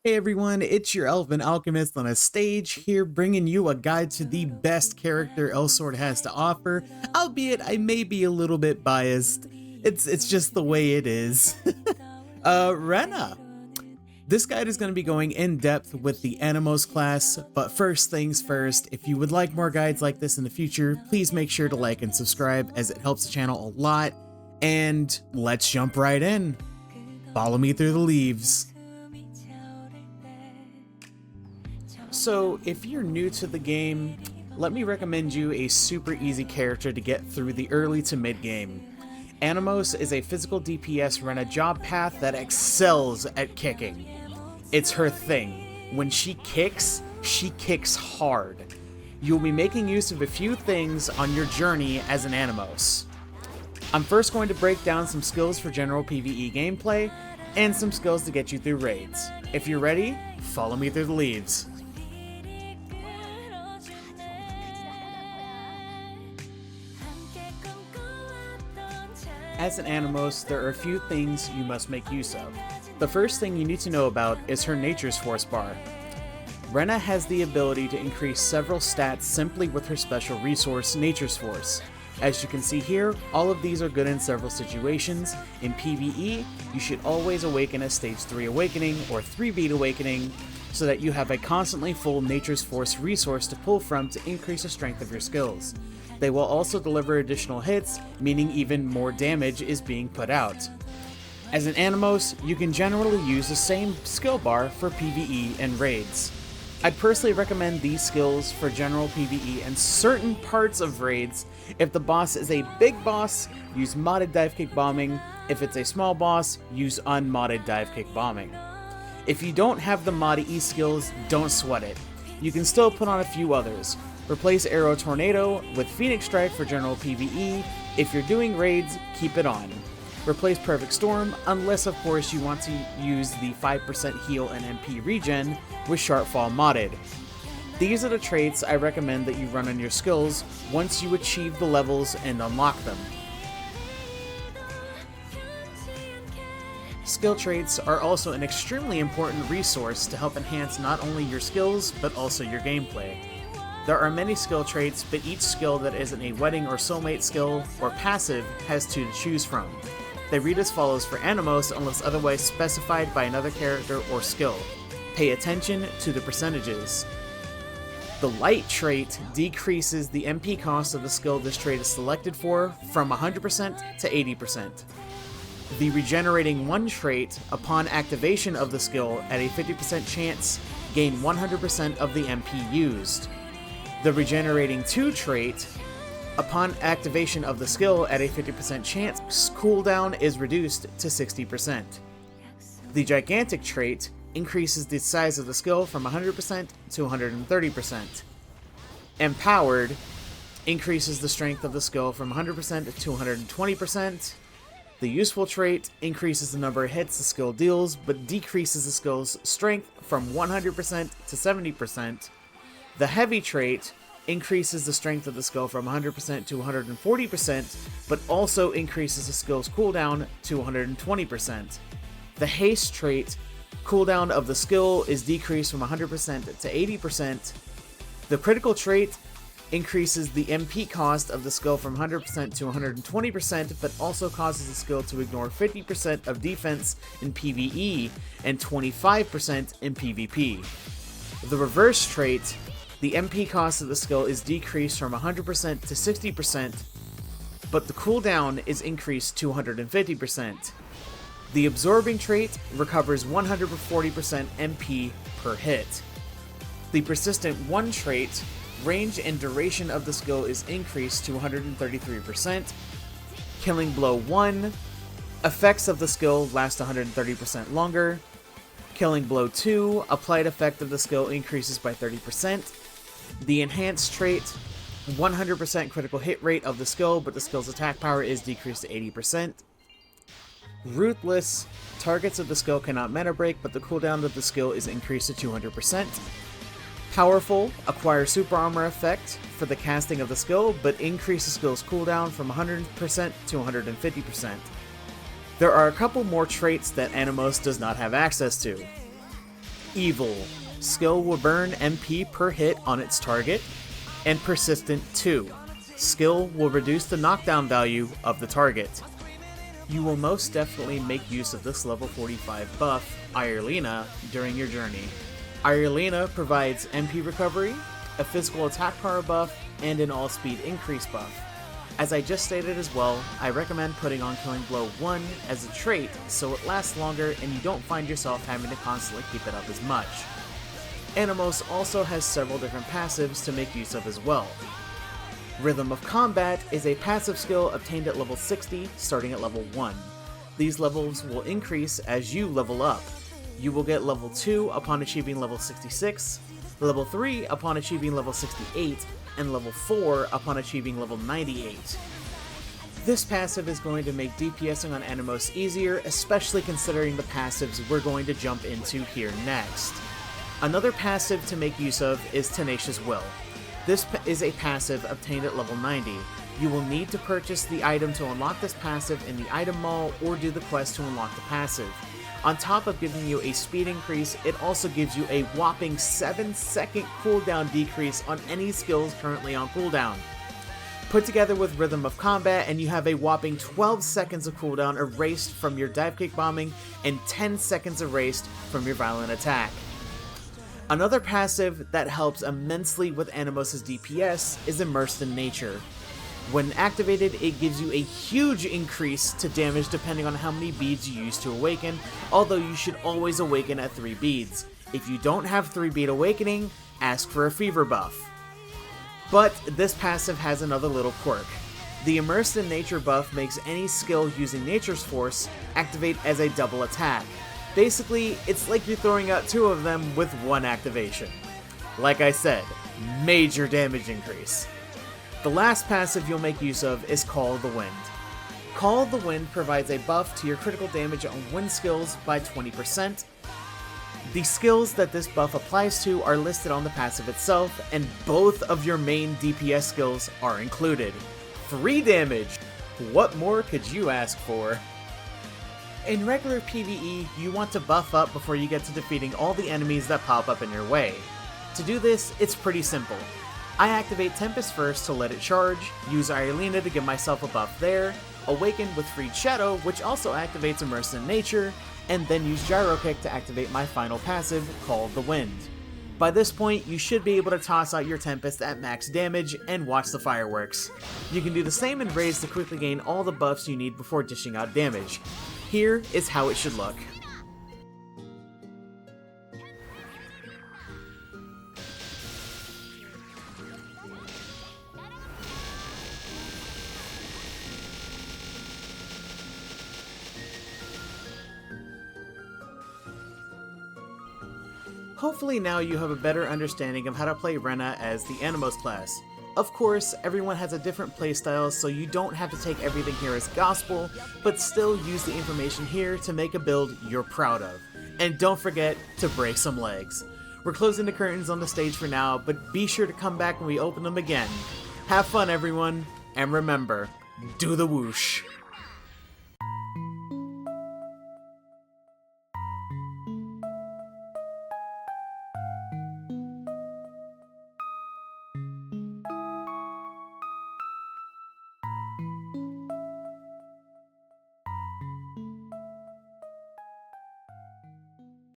Hey everyone, it's your Elven Alchemist on a stage here bringing you a guide to the best character Elsword has to offer, albeit I may be a little bit biased. It's just the way it is. Rena. This guide is going to be going in depth with the Anemos class, but first things first, if you would like more guides like this in the future, please make sure to like and subscribe as it helps the channel a lot. And let's jump right in. Follow me through the leaves. So, if you're new to the game, let me recommend you a super easy character to get through the early to mid game. Anemos is a physical DPS run a job path that excels at kicking. It's her thing. When she kicks hard. You'll be making use of a few things on your journey as an Anemos. I'm first going to break down some skills for general PvE gameplay, and some skills to get you through raids. If you're ready, follow me through the leaves. As an Anemos, there are a few things you must make use of. The first thing you need to know about is her Nature's Force bar. Rena has the ability to increase several stats simply with her special resource, Nature's Force. As you can see here, all of these are good in several situations. In PvE, you should always awaken a Stage 3 Awakening or 3-beat Awakening, so that you have a constantly full Nature's Force resource to pull from to increase the strength of your skills. They will also deliver additional hits, meaning even more damage is being put out. As an Anemos, you can generally use the same skill bar for PvE and raids. I'd personally recommend these skills for general PvE and certain parts of raids. If the boss is a big boss, use modded dive kick bombing. If it's a small boss, use unmodded dive kick bombing. If you don't have the mod E skills, don't sweat it. You can still put on a few others. Replace Arrow Tornado with Phoenix Strike for general PvE. If you're doing raids, keep it on. Replace Perfect Storm, unless of course you want to use the 5% heal and MP regen with Sharpfall modded. These are the traits I recommend that you run on your skills once you achieve the levels and unlock them. Skill traits are also an extremely important resource to help enhance not only your skills, but also your gameplay. There are many skill traits, but each skill that isn't a wedding or soulmate skill or passive has two to choose from. They read as follows for Anemos unless otherwise specified by another character or skill. Pay attention to the percentages. The light trait decreases the MP cost of the skill this trait is selected for from 100% to 80%. The regenerating 1 trait, upon activation of the skill at a 50% chance, gain 100% of the MP used. The regenerating 2 trait, upon activation of the skill at a 50% chance, cooldown is reduced to 60%. The gigantic trait increases the size of the skill from 100% to 130%. Empowered increases the strength of the skill from 100% to 120%. The useful trait increases the number of hits the skill deals, but decreases the skill's strength from 100% to 70%. The heavy trait increases the strength of the skill from 100% to 140%, but also increases the skill's cooldown to 120%. The haste trait, cooldown of the skill is decreased from 100% to 80%. The critical trait increases the MP cost of the skill from 100% to 120%, but also causes the skill to ignore 50% of defense in PvE and 25% in PvP. The reverse trait, the MP cost of the skill is decreased from 100% to 60%, but the cooldown is increased to 150%. The absorbing trait recovers 140% MP per hit. The persistent 1 trait, range and duration of the skill is increased to 133%. Killing Blow 1, effects of the skill last 130% longer. Killing Blow 2, applied effect of the skill increases by 30%. The enhanced trait, 100% critical hit rate of the skill, but the skill's attack power is decreased to 80%. Ruthless, targets of the skill cannot meta break, but the cooldown of the skill is increased to 200%. Powerful, acquires super armor effect for the casting of the skill, but increase the skill's cooldown from 100% to 150%. There are a couple more traits that Anemos does not have access to. Evil. Skill will burn MP per hit on its target. And Persistent 2. Skill will reduce the knockdown value of the target. You will most definitely make use of this level 45 buff, Irelina, during your journey. Irelina provides MP recovery, a physical attack power buff, and an all-speed increase buff. As I just stated as well, I recommend putting on Killing Blow 1 as a trait so it lasts longer and you don't find yourself having to constantly keep it up as much. Anemos also has several different passives to make use of as well. Rhythm of Combat is a passive skill obtained at level 60, starting at level 1. These levels will increase as you level up. You will get level 2 upon achieving level 66, level 3 upon achieving level 68, and level 4 upon achieving level 98. This passive is going to make DPSing on Anemos easier, especially considering the passives we're going to jump into here next. Another passive to make use of is Tenacious Will. This is a passive obtained at level 90. You will need to purchase the item to unlock this passive in the item mall or do the quest to unlock the passive. On top of giving you a speed increase, it also gives you a whopping 7-second cooldown decrease on any skills currently on cooldown. Put together with Rhythm of Combat and you have a whopping 12 seconds of cooldown erased from your dive kick bombing and 10 seconds erased from your violent attack. Another passive that helps immensely with Anemos' DPS is Immersed in Nature. When activated, it gives you a huge increase to damage depending on how many beads you use to awaken, although you should always awaken at 3 beads. If you don't have 3 bead awakening, ask for a fever buff. But this passive has another little quirk. The Immersed in Nature buff makes any skill using Nature's Force activate as a double attack. Basically, it's like you're throwing out 2 of them with 1 activation. Like I said, major damage increase. The last passive you'll make use of is Call of the Wind. Call of the Wind provides a buff to your critical damage on wind skills by 20%. The skills that this buff applies to are listed on the passive itself, and both of your main DPS skills are included. Free damage! What more could you ask for? In regular PvE, you want to buff up before you get to defeating all the enemies that pop up in your way. To do this, it's pretty simple. I activate Tempest first to let it charge, use Irelina to give myself a buff there, awaken with Freed Shadow, which also activates Immersed in Nature, and then use Gyro Kick to activate my final passive, Call of the Wind. By this point, you should be able to toss out your Tempest at max damage and watch the fireworks. You can do the same in Raze to quickly gain all the buffs you need before dishing out damage. Here is how it should look. Hopefully now you have a better understanding of how to play Rena as the Anemos class. Of course, everyone has a different playstyle, so you don't have to take everything here as gospel, but still use the information here to make a build you're proud of. And don't forget to break some legs. We're closing the curtains on the stage for now, but be sure to come back when we open them again. Have fun everyone, and remember, do the whoosh.